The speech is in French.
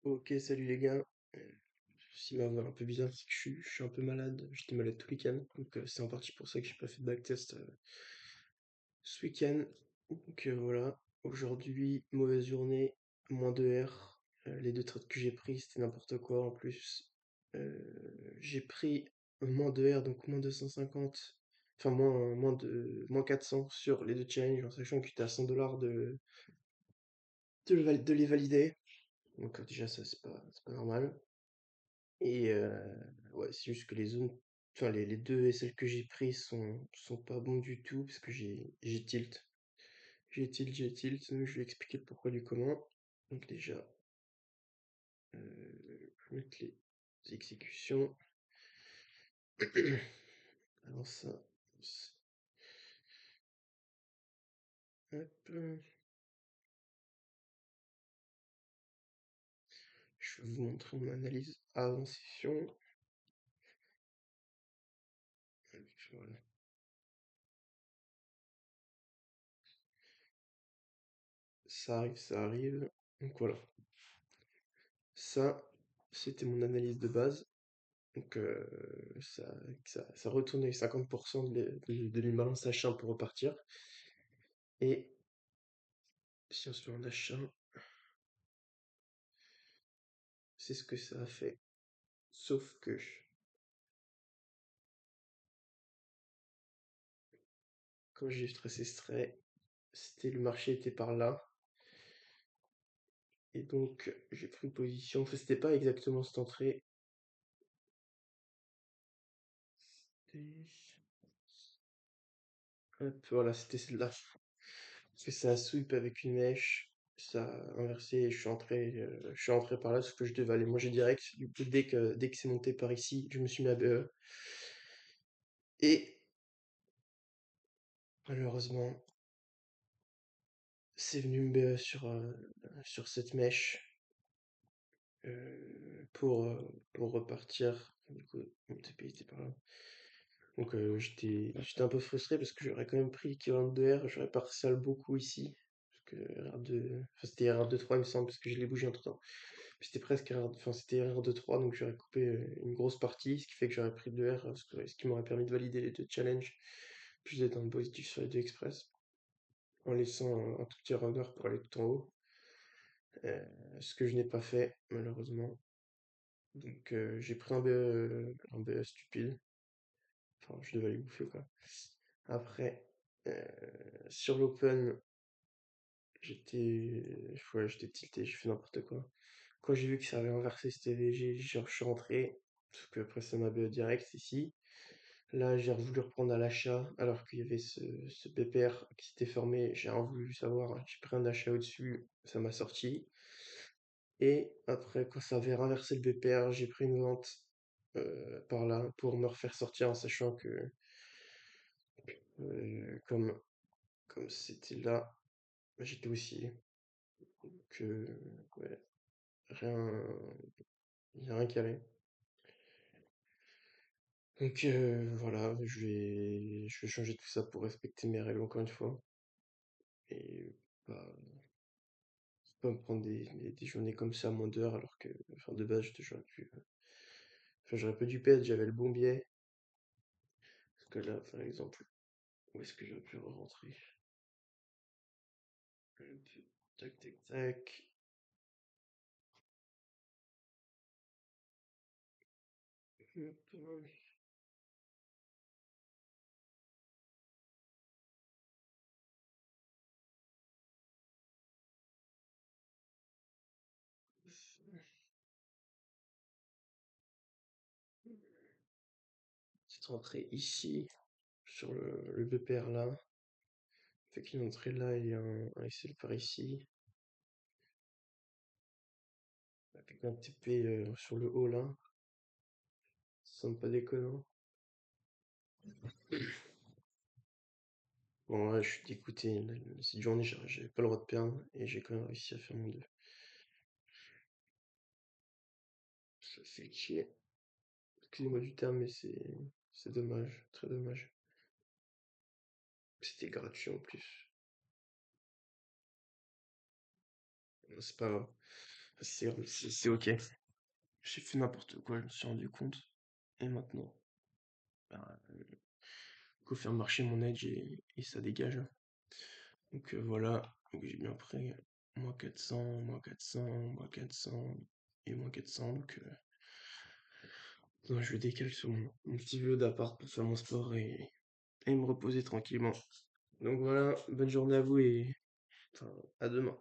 Ok, salut les gars. Ce qui m'a un peu bizarre, c'est que je suis un peu malade. J'étais malade tout le week-end. Donc c'est en partie pour ça que j'ai pas fait de backtest ce week-end. Donc voilà. Aujourd'hui, mauvaise journée, moins de R. Les deux trades que j'ai pris, c'était n'importe quoi en plus. Euh, j'ai pris moins de R, donc moins 250. Enfin, moins 400 sur les deux challenges, en sachant que j'étais à 100 dollars de les valider. Donc déjà, ça, c'est pas normal. Et ouais, c'est juste que les zones, enfin les deux SL que j'ai pris sont pas bons du tout parce que j'ai tilt. J'ai tilt, donc je vais expliquer le pourquoi du comment. Donc déjà, je vais mettre les exécutions. Alors ça, hop, je vais vous montrer mon analyse avant session. Voilà. Ça arrive, ça arrive. Donc voilà. Ça, c'était mon analyse de base. Donc ça, ça retourne les 50% de l'imbalance achat pour repartir. Et si on se fait un achat, c'est ce que ça a fait. Sauf que quand j'ai stressé stray, c'était le marché était par là. Et donc j'ai pris position. Enfin, c'était pas exactement cette entrée. Hop, voilà, c'était celle-là. Parce que ça a sweep avec une mèche. Ça a inversé et je suis entré par là, ce que je devais aller manger direct. Du coup, dès que c'est monté par ici, je me suis mis à BE. Et malheureusement, c'est venu me BE sur cette mèche pour repartir. Du coup, mon TP était par là. Donc j'étais un peu frustré parce que j'aurais quand même pris l'équivalent de R, j'aurais pas resale beaucoup ici. Parce que R2, enfin c'était R2-3 il me semble, parce que je l'ai bougé entre temps. C'était presque enfin c'était R2-3, donc j'aurais coupé une grosse partie, ce qui fait que j'aurais pris 2 R, ce qui m'aurait permis de valider les deux challenges, plus d'être dans le positif sur les deux express, en laissant un tout petit runner pour aller tout en haut. Euh, Ce que je n'ai pas fait, malheureusement. Donc j'ai pris un BE stupide. Enfin, je devais aller bouffer quoi. Après, euh, sur l'open, j'étais tilté, j'ai fait n'importe quoi. Quand j'ai vu que ça avait inversé, c'était léger, genre je suis rentré, parce que après ça m'a BE direct ici. Là, j'ai voulu reprendre à l'achat, alors qu'il y avait ce BPR qui s'était fermé. J'ai rien voulu savoir, j'ai pris un achat au-dessus, ça m'a sorti. Et après, quand ça avait renversé le BPR, j'ai pris une vente par là pour me refaire sortir en sachant que comme c'était là, j'étais aussi. Donc, ouais, rien, y a rien qui allait. Donc voilà, je vais changer tout ça pour respecter mes règles encore une fois. Et pas, pas me prendre des journées comme ça à moins d'heures alors que, enfin de base, j'aurais pas dû perdre, j'avais le bon biais. Parce que là, par exemple, où est-ce que j'aurais pu rentrer? Tac, tac, tac. Hop, petite rentrée ici, sur le BPR là. Fait qu'une entrée là et un SL par ici. Avec un TP sur le haut là. Ça semble pas déconnant. Bon, ouais, je suis dégoûté. Cette journée, j'avais pas le droit de perdre et j'ai quand même réussi à faire mon 2. Ça fait chier. Excusez-moi du terme, mais c'est dommage, très dommage. C'était gratuit en plus. C'est pas grave. C'est ok. J'ai fait n'importe quoi, je me suis rendu compte. Et maintenant, bah, faut faire marcher mon edge et ça dégage. Donc voilà, donc j'ai bien pris -400, -400, -400 et -400. Donc non, je décale sur mon petit vélo d'appart pour faire mon sport et me reposer tranquillement. Donc voilà, bonne journée à vous et enfin, à demain.